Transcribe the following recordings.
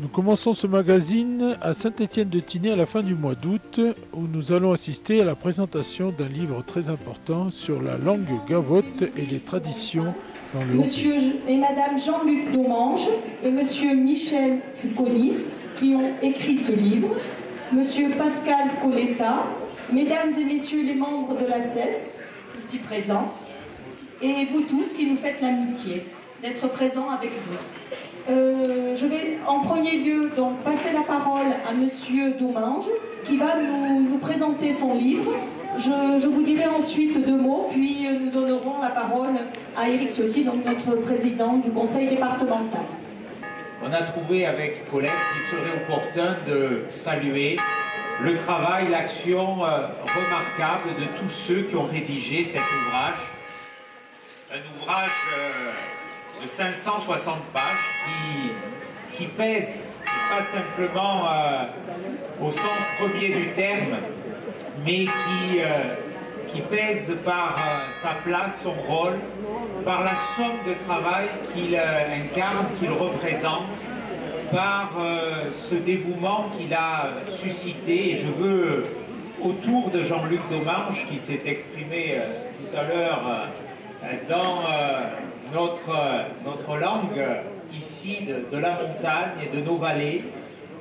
Nous commençons ce magazine à Saint-Étienne-de-Tinée à la fin du mois d'août, où nous allons assister à la présentation d'un livre très important sur la langue gavotte et les traditions dans le Monsieur et Madame Jean-Luc Domange et Monsieur Michel Fulconis qui ont écrit ce livre, Monsieur Pascal Coletta, Mesdames et Messieurs les membres de la CES, ici présents, et vous tous qui nous faites l'amitié d'être présents avec nous. Je vais en premier lieu donc passer la parole à Monsieur Domange qui va nous présenter son livre. Je vous dirai ensuite deux mots, puis nous donnerons la parole à Éric Ciotti, donc notre président du conseil départemental. On a trouvé avec Colette qu'il serait opportun de saluer le travail, l'action remarquable de tous ceux qui ont rédigé cet ouvrage. Un ouvrage de 560 pages qui pèse, pas simplement au sens premier du terme, mais qui pèse par sa place, son rôle, par la somme de travail qu'il incarne, qu'il représente, par ce dévouement qu'il a suscité. Et je veux, autour de Jean-Luc Domange, qui s'est exprimé tout à l'heure dans notre langue, ici, de la montagne et de nos vallées,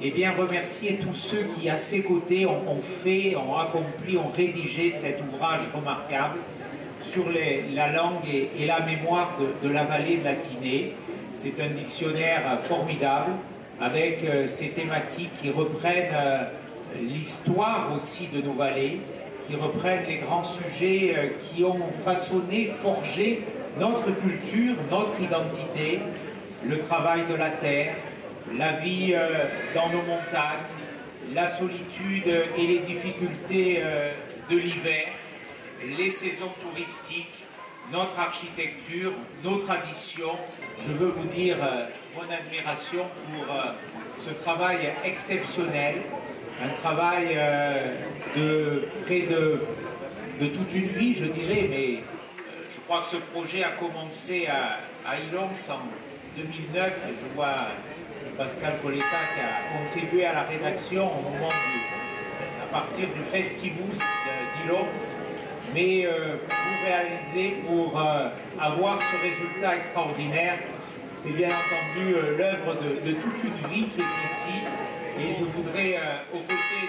et bien remercier tous ceux qui, à ses côtés, ont accompli, ont rédigé cet ouvrage remarquable sur la langue et la mémoire de la vallée de la Tinée. C'est un dictionnaire formidable, avec ces thématiques qui reprennent l'histoire aussi de nos vallées, qui reprennent les grands sujets qui ont façonné, forgé notre culture, notre identité, le travail de la terre, la vie dans nos montagnes, la solitude et les difficultés de l'hiver, les saisons touristiques, notre architecture, nos traditions. Je veux vous dire mon admiration pour ce travail exceptionnel, un travail de près de toute une vie, je dirais, mais je crois que ce projet a commencé à Ilons en 2009. Je vois Pascal Coletta qui a contribué à la rédaction au moment à partir du Festivus d'Ilons. Mais pour avoir ce résultat extraordinaire, c'est bien entendu l'œuvre de toute une vie qui est ici. Et je voudrais, aux côtés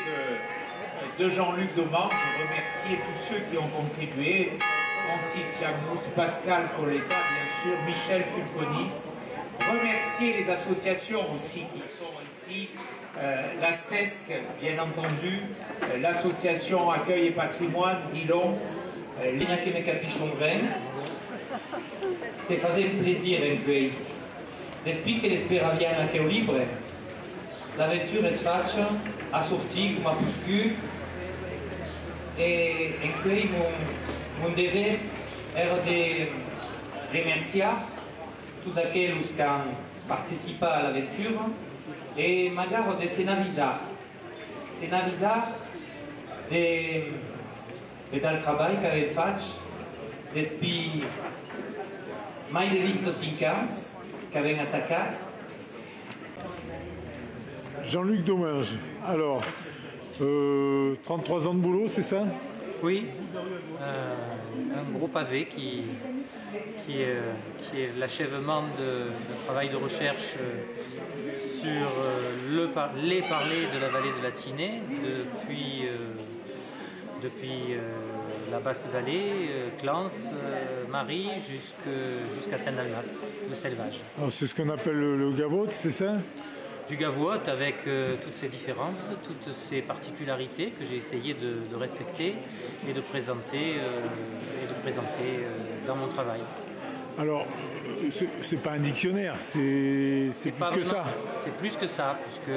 de Jean-Luc Domange, remercier tous ceux qui ont contribué, Francis Yamous, Pascal Coletta, bien sûr, Michel Fulconis, remercier les associations aussi qui sont ici, la CESC, bien entendu, l'association Accueil et Patrimoine d'Ilons. Che ne capiscono bene, se fazem plaisir en quei, d'expliquer l'esperaviana che è libre, l'avventura es faccia, a sortir come a puscu, e en quei mon dever era de remerciar tous aqueles qui ont participé à l'aventura e magari de se navisar dal travail qu'avem fatto depuis mai de 25 ans qu'avem attaqué. Jean-Luc Domange, alors, 33 ans de boulot, c'est ça? Oui, un gros pavé qui est l'achèvement d'un travail de recherche sur les parlers de la vallée de la Tinée depuis la Basse-Vallée, Clans, Marie, jusqu'à Saint-Dalmas, le Selvage. C'est ce qu'on appelle le gavotte, c'est ça? Du gavotte avec toutes ses différences, toutes ses particularités que j'ai essayé de respecter et de présenter dans mon travail. Alors, c'est pas un dictionnaire, c'est plus que ça. C'est plus que ça, puisque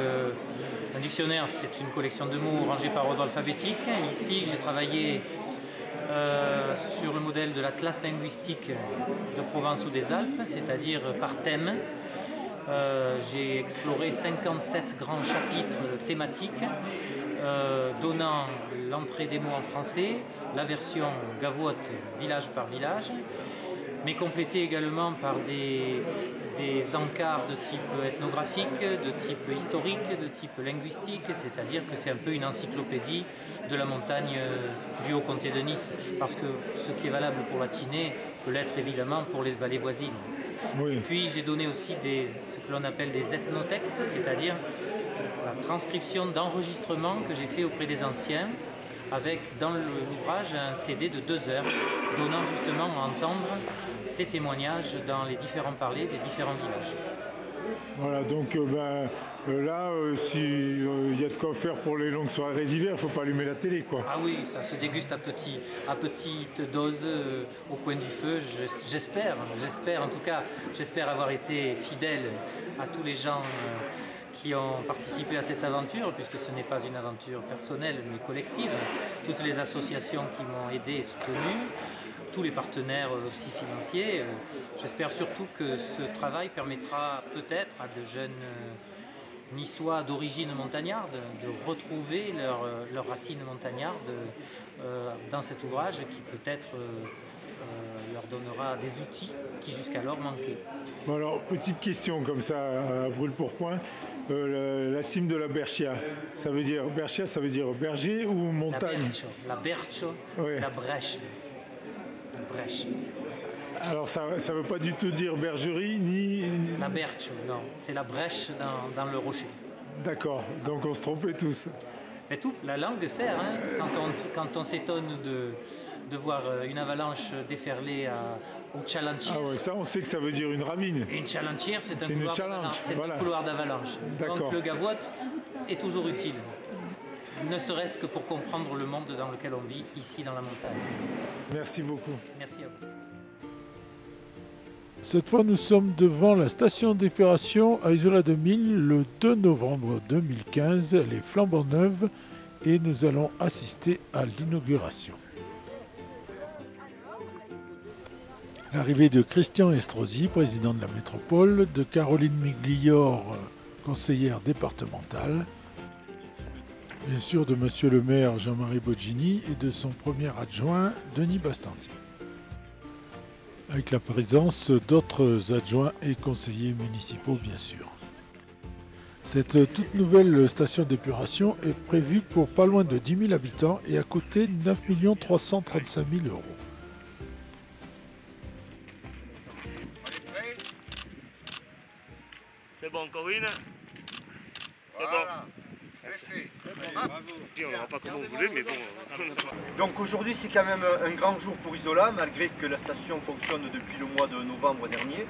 un dictionnaire, c'est une collection de mots rangés par ordre alphabétique. Ici, j'ai travaillé sur le modèle de la classe linguistique de Provence ou des Alpes, c'est-à-dire par thème. J'ai exploré 57 grands chapitres thématiques, donnant l'entrée des mots en français, la version gavotte village par village, mais complété également par des des encarts de type ethnographique, de type historique, de type linguistique, c'est-à-dire que c'est un peu une encyclopédie de la montagne du Haut-Comté de Nice, parce que ce qui est valable pour la Tinée peut l'être évidemment pour les vallées voisines. Oui. Puis j'ai donné aussi ce que l'on appelle des ethnotextes, c'est-à-dire la transcription d'enregistrements que j'ai fait auprès des anciens, avec dans l'ouvrage un CD de 2 heures, donnant justement à entendre ces témoignages dans les différents parlers des différents villages. Voilà, donc là, s'il y a de quoi faire pour les longues soirées d'hiver, il ne faut pas allumer la télé, quoi. Ah oui, ça se déguste à petite dose au coin du feu, j'espère, en tout cas, j'espère avoir été fidèle à tous les gens qui ont participé à cette aventure, puisque ce n'est pas une aventure personnelle mais collective. Toutes les associations qui m'ont aidé et soutenu, tous les partenaires aussi financiers. J'espère surtout que ce travail permettra peut-être à de jeunes niçois d'origine montagnarde de retrouver leurs racines montagnardes dans cet ouvrage qui peut-être leur donnera des outils qui jusqu'alors manquaient. Bon alors, petite question comme ça, à brûle-pourpoint. La cime de la Berchia, ça veut dire Berchia, ça veut dire berger ou montagne? La Bercho, ouais. La brèche. La brèche. Alors ça ne veut pas du tout dire bergerie ni... La Bercho, non, c'est la brèche dans le rocher. D'accord, donc on se trompait tous. Mais tout, la langue sert, hein, quand on s'étonne de voir une avalanche déferler au Chalantier. Ah ouais, ça on sait que ça veut dire une ravine. Une Chalantière, c'est un voilà. couloir d'avalanche. Donc le gavotte est toujours utile, ne serait-ce que pour comprendre le monde dans lequel on vit, ici dans la montagne. Merci beaucoup. Merci à vous. Cette fois, nous sommes devant la station d'épuration à Isola 2000 le 2 novembre 2015. Elle est flambant neuve et nous allons assister à l'inauguration. L'arrivée de Christian Estrosi, président de la métropole, de Caroline Miglior, conseillère départementale, bien sûr de monsieur le maire Jean-Marie Boggini et de son premier adjoint Denis Bastanti, avec la présence d'autres adjoints et conseillers municipaux bien sûr. Cette toute nouvelle station d'épuration est prévue pour pas loin de 10 000 habitants et a coûté 9 335 000 €. C'est bon, Corinne? C'est voilà. bon. C'est fait. On ne va pas comme vous voulez, mais bon. Donc aujourd'hui, c'est quand même un grand jour pour Isola, malgré que la station fonctionne depuis le mois de novembre dernier.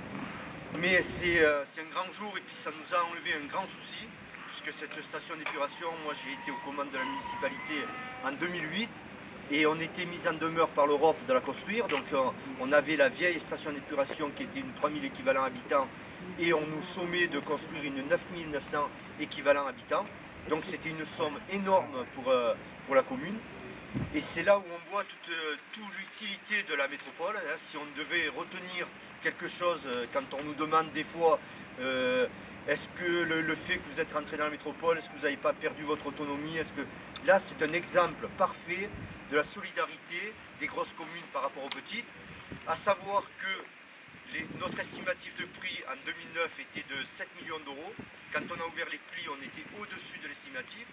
Mais c'est un grand jour et puis ça nous a enlevé un grand souci, puisque cette station d'épuration, moi j'ai été aux commandes de la municipalité en 2008 et on était mis en demeure par l'Europe de la construire. Donc on avait la vieille station d'épuration qui était une 3000 équivalents habitants et on nous sommait de construire une 9900 équivalents habitants. Donc c'était une somme énorme pour la commune. Et c'est là où on voit toute l'utilité de la métropole. Hein. Si on devait retenir quelque chose, quand on nous demande des fois est-ce que le fait que vous êtes rentré dans la métropole, est-ce que vous n'avez pas perdu votre autonomie, là c'est un exemple parfait de la solidarité des grosses communes par rapport aux petites, à savoir que notre estimatif de prix en 2009 était de 7 millions d'euros. Quand on a ouvert les plis, on était au-dessus de l'estimatif.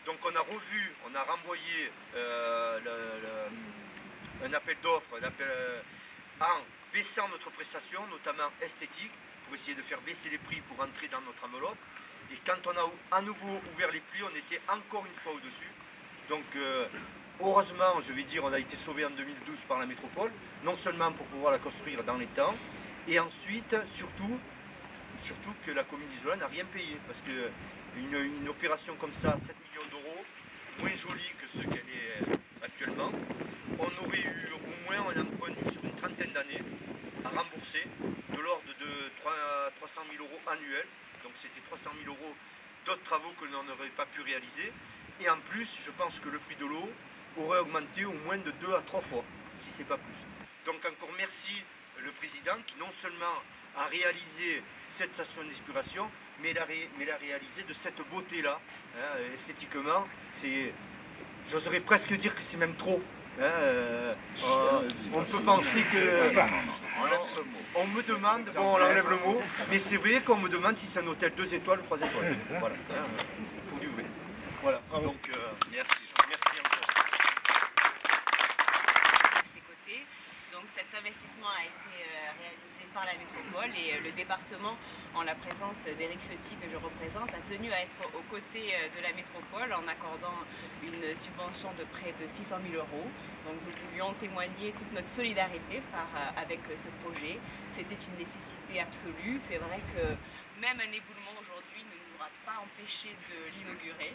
Donc on a renvoyé un appel d'offres en baissant notre prestation, notamment esthétique, pour essayer de faire baisser les prix pour entrer dans notre enveloppe. Et quand on a à nouveau ouvert les plis, on était encore une fois au-dessus. Donc heureusement, je vais dire, on a été sauvé en 2012 par la métropole, non seulement pour pouvoir la construire dans les temps, et ensuite, surtout que la commune d'Isola n'a rien payé, parce qu'une opération comme ça, 7 millions d'euros, moins jolie que ce qu'elle est actuellement, on aurait eu au moins un emprunt sur une trentaine d'années à rembourser, de l'ordre de 300 000 € annuels, donc c'était 300 000 € d'autres travaux que l'on n'aurait pas pu réaliser, et en plus, je pense que le prix de l'eau aurait augmenté au moins de 2 à 3 fois, si ce n'est pas plus. Donc encore merci le président qui non seulement a réalisé cette station d'épuration, mais l'a réalisé de cette beauté-là, hein, esthétiquement. J'oserais presque dire que c'est même trop. On peut penser que... On me demande, bon on enlève le mot, mais c'est vrai qu'on me demande si c'est un hôtel 2 étoiles ou 3 étoiles. Voilà, ou du vrai. Voilà, donc merci. Merci encore. Ses côtés. Donc cet investissement a été réalisé par la métropole et le département, en la présence d'Éric Ciotti que je représente, a tenu à être aux côtés de la métropole en accordant une subvention de près de 600 000 €. Donc nous voulions témoigner toute notre solidarité avec ce projet. C'était une nécessité absolue. C'est vrai que même un éboulement aujourd'hui ne nous aura pas empêché de l'inaugurer.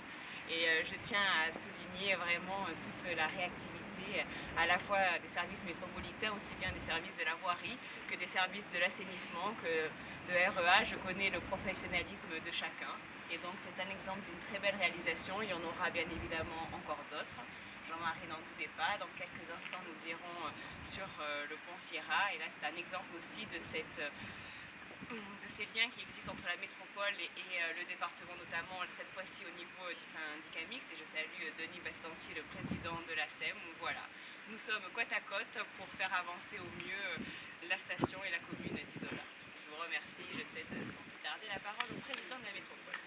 Et je tiens à souligner vraiment toute la réactivité à la fois des services métropolitains, aussi bien des services de la voirie que des services de l'assainissement, que de REA. Je connais le professionnalisme de chacun. Et donc c'est un exemple d'une très belle réalisation. Il y en aura bien évidemment encore d'autres. Jean-Marie n'en doutez pas. Dans quelques instants, nous irons sur le pont Sierra. Et là, c'est un exemple aussi de ces liens qui existent entre la métropole et le département, notamment cette fois-ci au niveau du syndicat mixte. Et je salue Denis Bastanti, le président de la SEM. Voilà, nous sommes côte à côte pour faire avancer au mieux la station et la commune d'Isola. Je vous remercie. Je cède sans plus tarder la parole au président de la métropole.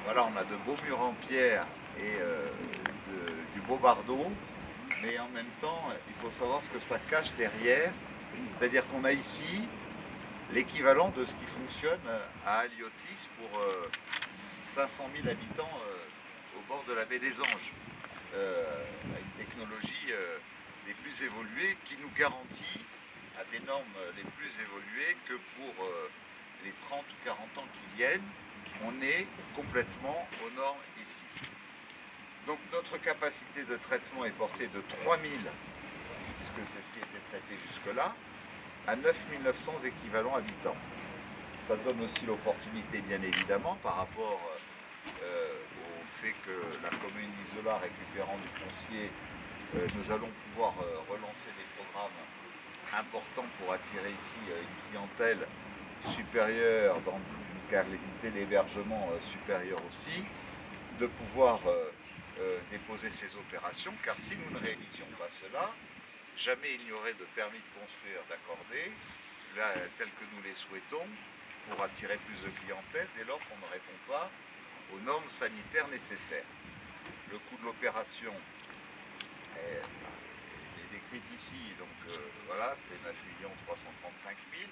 Voilà, on a de beaux murs en pierre et du beau bardeau, mais en même temps, il faut savoir ce que ça cache derrière. C'est-à-dire qu'on a ici l'équivalent de ce qui fonctionne à Aliotis pour 500 000 habitants au bord de la baie des Anges. Une technologie des plus évoluées qui nous garantit à des normes les plus évoluées que pour les 30 ou 40 ans qui viennent, on est complètement aux normes ici. Donc notre capacité de traitement est portée de 3000, puisque c'est ce qui était traité jusque-là, à 9900 équivalents habitants. Ça donne aussi l'opportunité, bien évidemment, par rapport au fait que la commune d'Isola, récupérant du foncier, nous allons pouvoir relancer des programmes importants pour attirer ici une clientèle supérieure dans une qualité d'hébergement supérieure aussi, de pouvoir déposer ces opérations, car si nous ne réalisions pas cela, jamais il n'y aurait de permis de construire d'accordé, tel que nous les souhaitons, pour attirer plus de clientèle, dès lors qu'on ne répond pas aux normes sanitaires nécessaires. Le coût de l'opération est décrit ici, donc voilà, c'est 9 335 000.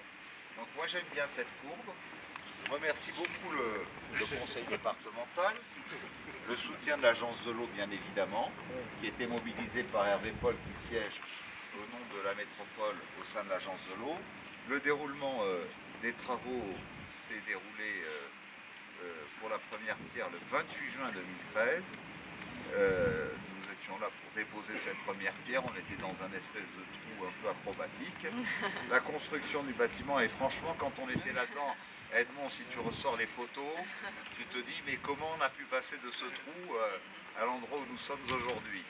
Donc moi j'aime bien cette courbe. Je remercie beaucoup le conseil départemental, le soutien de l'agence de l'eau bien évidemment, qui était mobilisé par Hervé Paul qui siège au nom de la métropole au sein de l'agence de l'eau. Le déroulement des travaux s'est déroulé pour la première pierre le 28 juin 2013. Nous étions là pour déposer cette première pierre, on était dans un espèce de trou un peu acrobatique. La construction du bâtiment, et franchement quand on était là-dedans, Edmond, si tu ressors les photos, tu te dis mais comment on a pu passer de ce trou à l'endroit où nous sommes aujourd'hui.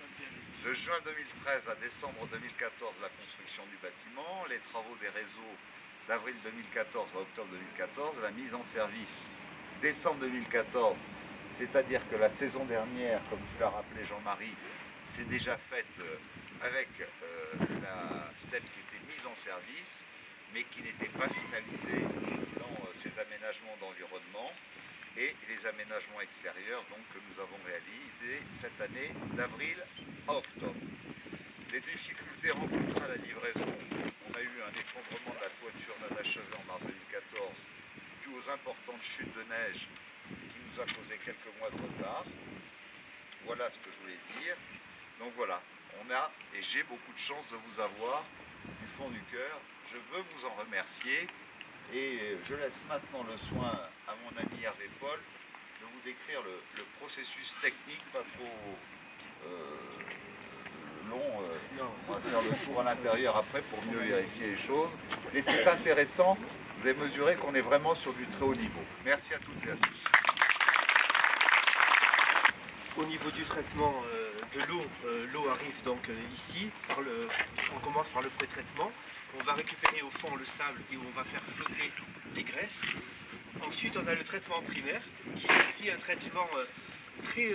De juin 2013 à décembre 2014, la construction du bâtiment, les travaux des réseaux d'avril 2014 à octobre 2014, la mise en service décembre 2014, c'est-à-dire que la saison dernière, comme tu l'as rappelé Jean-Marie, s'est déjà faite avec la STEP qui était mise en service, mais qui n'était pas finalisée dans ces aménagements d'environnement et les aménagements extérieurs donc, que nous avons réalisés cette année d'avril à octobre. Les difficultés rencontrées à la livraison, on a eu un effondrement de la toiture non achevée en mars 2014 dû aux importantes chutes de neige qui nous a causé quelques mois de retard. Voilà ce que je voulais dire. Donc voilà, on a, et j'ai beaucoup de chance de vous avoir du fond du cœur. Je veux vous en remercier et je laisse maintenant le soin à mon ami Hervé Paul de vous décrire le processus technique, pas trop long. On va faire le tour à l'intérieur après pour mieux vérifier les choses. Mais c'est intéressant, vous avez mesuré qu'on est vraiment sur du très haut niveau. Merci à toutes et à tous. Au niveau du traitement de l'eau, l'eau arrive donc ici, on commence par le pré-traitement, on va récupérer au fond le sable et on va faire flotter les graisses. Ensuite on a le traitement primaire qui est ici un traitement qui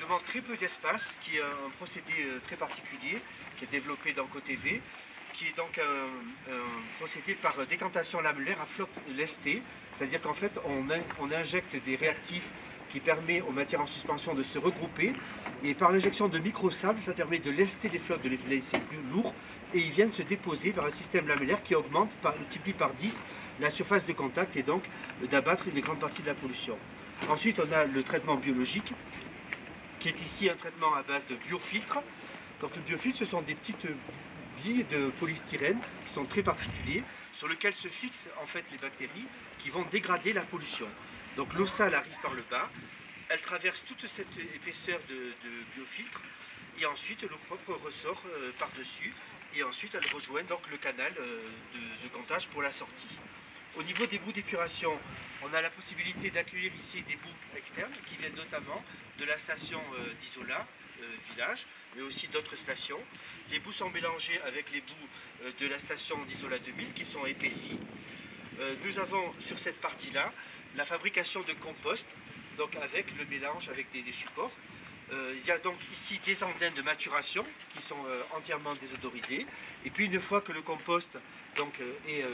demande très peu d'espace, qui est un procédé très particulier, qui est développé dans côté V, qui est donc un procédé par décantation lamellaire à flotte lestée, c'est-à-dire qu'en fait on injecte des réactifs qui permet aux matières en suspension de se regrouper, et par l'injection de micro-sable, ça permet de lester les flocs, de les laisser plus lourds, et ils viennent se déposer par un système lamellaire qui augmente, multiplie par 10 la surface de contact, et donc d'abattre une grande partie de la pollution. Ensuite, on a le traitement biologique, qui est ici un traitement à base de biofiltres. Donc le biofiltre, ce sont des petites billes de polystyrène qui sont très particuliers, sur lesquelles se fixent en fait les bactéries qui vont dégrader la pollution. Donc l'eau sale arrive par le bas, elle traverse toute cette épaisseur de biofiltre, et ensuite l'eau propre ressort par-dessus, et ensuite elle rejoint donc le canal de comptage pour la sortie. Au niveau des boues d'épuration, on a la possibilité d'accueillir ici des boues externes qui viennent notamment de la station d'Isola village, mais aussi d'autres stations. Les boues sont mélangées avec les boues de la station d'Isola 2000 qui sont épaissies. Nous avons sur cette partie-là la fabrication de compost, donc avec le mélange avec des supports. Il y a donc ici des andaines de maturation qui sont entièrement désodorisées. Et puis une fois que le compost est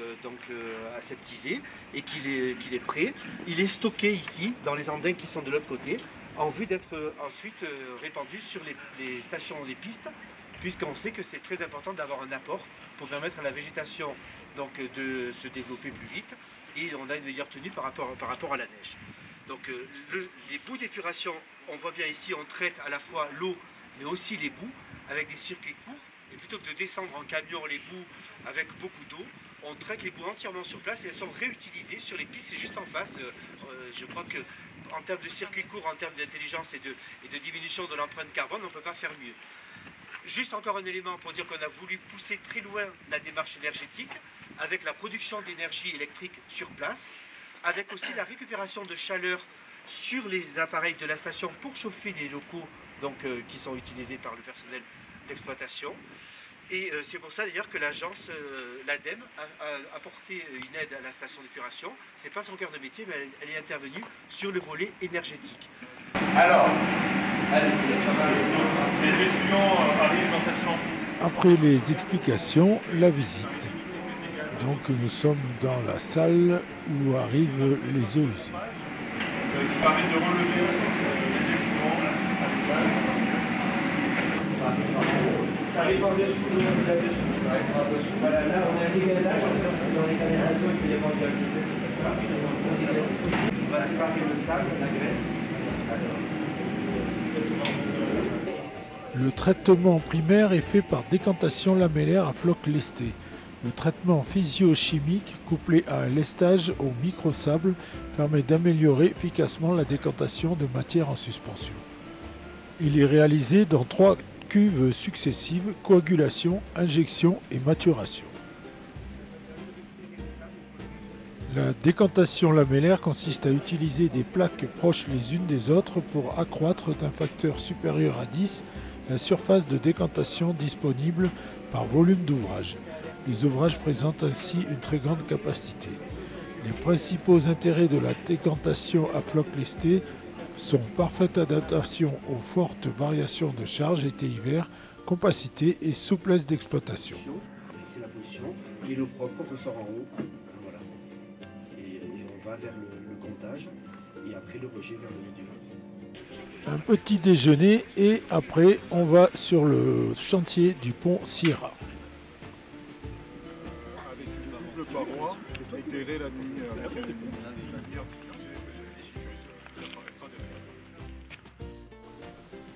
aseptisé et qu'il est prêt, il est stocké ici dans les andaines qui sont de l'autre côté, en vue d'être ensuite répandu sur les stations, les pistes, puisqu'on sait que c'est très important d'avoir un apport pour permettre à la végétation de se développer plus vite, et on a une meilleure tenue par rapport à la neige. Donc les boues d'épuration, on voit bien ici, on traite à la fois l'eau mais aussi les boues avec des circuits courts, et plutôt que de descendre en camion les boues avec beaucoup d'eau, on traite les boues entièrement sur place et elles sont réutilisées sur les pistes juste en face. Je crois qu'en termes de circuits courts, en termes d'intelligence et de diminution de l'empreinte carbone, on ne peut pas faire mieux. Juste encore un élément pour dire qu'on a voulu pousser très loin la démarche énergétique avec la production d'énergie électrique sur place, avec aussi la récupération de chaleur sur les appareils de la station pour chauffer les locaux qui sont utilisés par le personnel d'exploitation. Et c'est pour ça d'ailleurs que l'agence, l'ADEME, a apporté une aide à la station d'épuration. Ce n'est pas son cœur de métier, mais elle est intervenue sur le volet énergétique. Alors, les étudiants arrivent dans cette chambre. Après les explications, la visite. Donc nous sommes dans la salle où arrivent les eaux usées. Qui permet de relever les équipements. Ça arrive par-dessous, là-dessous. Voilà, là on a un dégazage dans les canalisations qui est vendu à on va séparer le sable, la graisse. Le traitement primaire est fait par décantation lamellaire à floc lesté. Le traitement physiochimique couplé à un lestage au microsable permet d'améliorer efficacement la décantation de matières en suspension. Il est réalisé dans 3 cuves successives: coagulation, injection et maturation. La décantation lamellaire consiste à utiliser des plaques proches les unes des autres pour accroître d'un facteur supérieur à 10 la surface de décantation disponible par volume d'ouvrage. Les ouvrages présentent ainsi une très grande capacité. Les principaux intérêts de la décantation à floc lesté sont parfaite adaptation aux fortes variations de charge été-hiver, compacité et souplesse d'exploitation. C'est la position, et l'eau propre ressort en haut, voilà. Et on va vers le comptage, et après le rejet vers le méduleur. Un petit déjeuner et après on va sur le chantier du pont Sierra. Avec une double paroi éclairée la nuit.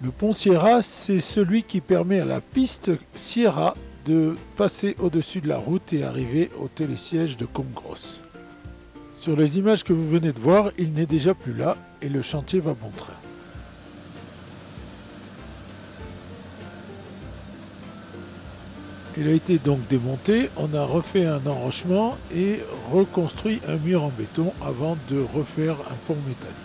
Le pont Sierra, c'est celui qui permet à la piste Sierra de passer au-dessus de la route et arriver au télésiège de Comgros. Sur les images que vous venez de voir, il n'est déjà plus là et le chantier va bon train. Il a été donc démonté, on a refait un enrochement et reconstruit un mur en béton avant de refaire un pont métallique.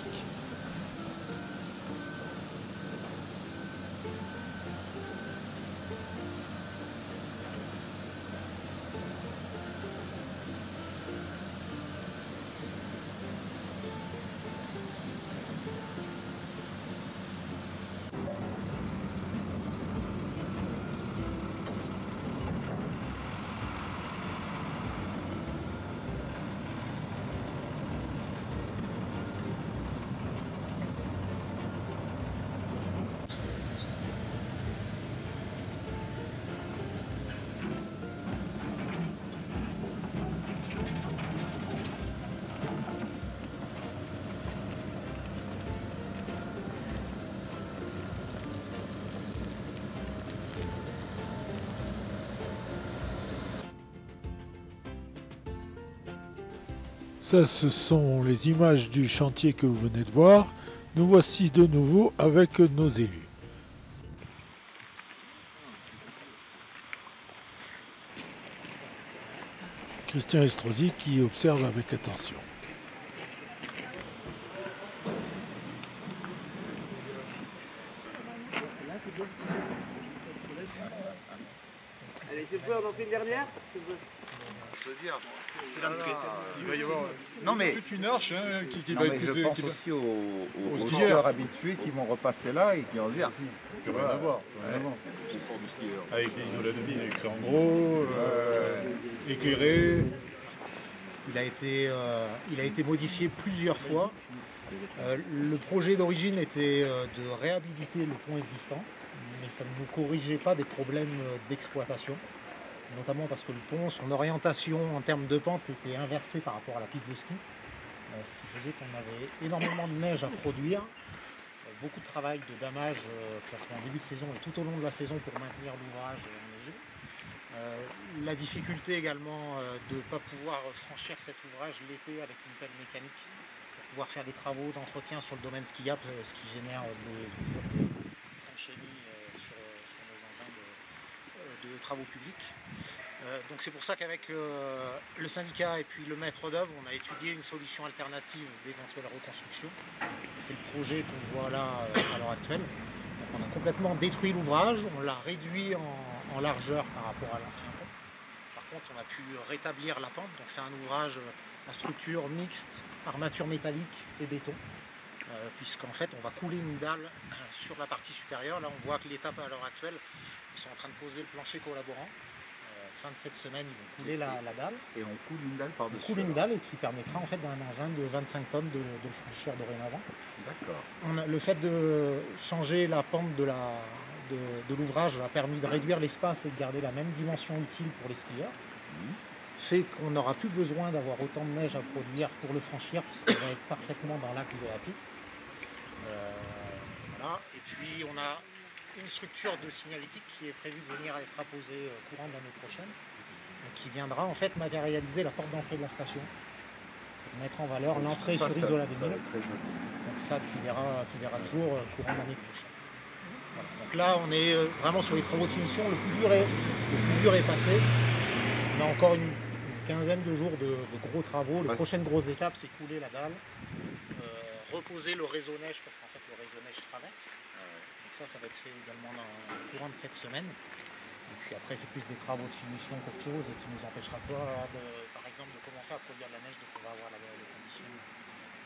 Ça, ce sont les images du chantier que vous venez de voir. Nous voici de nouveau avec nos élus. Christian Estrosi qui observe avec attention. Allez, c'est quoi, on en fait une dernière? C'est là il va y avoir toute une arche qui va être je pense aussi aux skieurs habitués qui vont repasser là et qui vont dire. Il va rien à voir. Avec des isolats de mine écrits en gros, éclairés. Il a été modifié plusieurs fois. Le projet d'origine était de réhabiliter le pont existant, mais ça ne nous corrigeait pas des problèmes d'exploitation. Notamment parce que le pont, son orientation en termes de pente était inversée par rapport à la piste de ski, ce qui faisait qu'on avait énormément de neige à produire, beaucoup de travail de damage, que ce soit en début de saison et tout au long de la saison pour maintenir l'ouvrage enneigé. La difficulté également de ne pas pouvoir franchir cet ouvrage l'été avec une pelle mécanique pour pouvoir faire des travaux d'entretien sur le domaine skiable, ce qui génère des usures de chenilles sur nos engins de travaux publics. Donc c'est pour ça qu'avec le syndicat et puis le maître d'œuvre, on a étudié une solution alternative d'éventuelle reconstruction. C'est le projet qu'on voit là à l'heure actuelle. Donc on a complètement détruit l'ouvrage, on l'a réduit en largeur par rapport à l'ancien pont. Par contre, on a pu rétablir la pente, donc c'est un ouvrage à structure mixte, armature métallique et béton. Puisqu'en fait on va couler une dalle sur la partie supérieure. Là on voit que l'étape à l'heure actuelle, ils sont en train de poser le plancher collaborant. Fin de cette semaine, ils vont couler la dalle. Et on coule une dalle par-dessus. On coule une dalle et qui permettra en fait d'un engin de 25 tonnes de le franchir dorénavant. D'accord. Le fait de changer la pente de l'ouvrage a permis de réduire l'espace et de garder la même dimension utile pour les skieurs. Fait qu'on n'aura plus besoin d'avoir autant de neige à produire pour le franchir puisqu'il va être parfaitement dans l'axe de la piste. Voilà. Et puis on a une structure de signalétique qui est prévue de venir être apposée courant d'année prochaine, qui viendra en fait matérialiser la porte d'entrée de la station, pour mettre en valeur l'entrée sur Isola des Mines. Donc ça qui verra le jour courant d'année prochaine. Voilà. Donc là on est vraiment sur les travaux de finition, le plus dur est passé. On a encore une quinzaine de jours de gros travaux. La prochaine grosse étape c'est couler la dalle, reposer le réseau neige parce qu'en fait le réseau neige traverse. Ça va être fait également dans le courant de cette semaine. Et puis après, c'est plus des travaux de finition qu'autre chose et qui nous empêchera pas, par exemple, de commencer à produire de la neige, de pouvoir avoir les conditions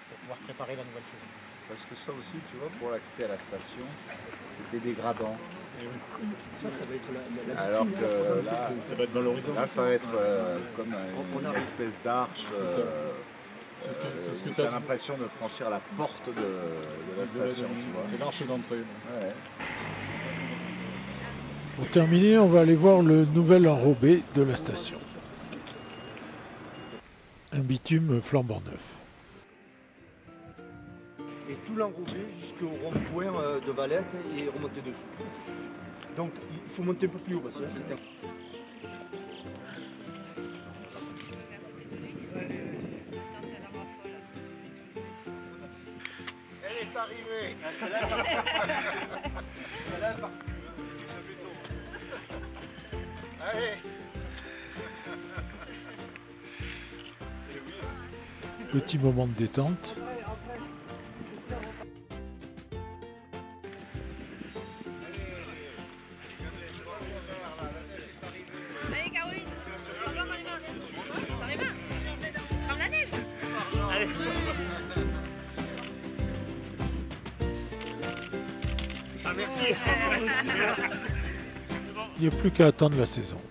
pour pouvoir préparer la nouvelle saison. Parce que ça aussi, tu vois, pour l'accès à la station, c'était dégradant. Ça va être la alors que là, ça va être valorisant. Là, ça va être comme une espèce d'arche. Tu as l'impression de franchir la porte de la station. C'est l'arche d'entrée. Ouais. Pour terminer, on va aller voir le nouvel enrobé de la station. Un bitume flambant neuf. Et tout l'enrobé jusqu'au rond-point de Valette et remonter dessous. Donc il faut monter un peu plus haut parce que là c'est un... Elle est arrivée. Allez. Petit moment de détente. Allez Caroline, prends-en dans les mains. Dans les mains. Comme la neige. Allez. Ah merci. Il n'y a plus qu'à attendre la saison.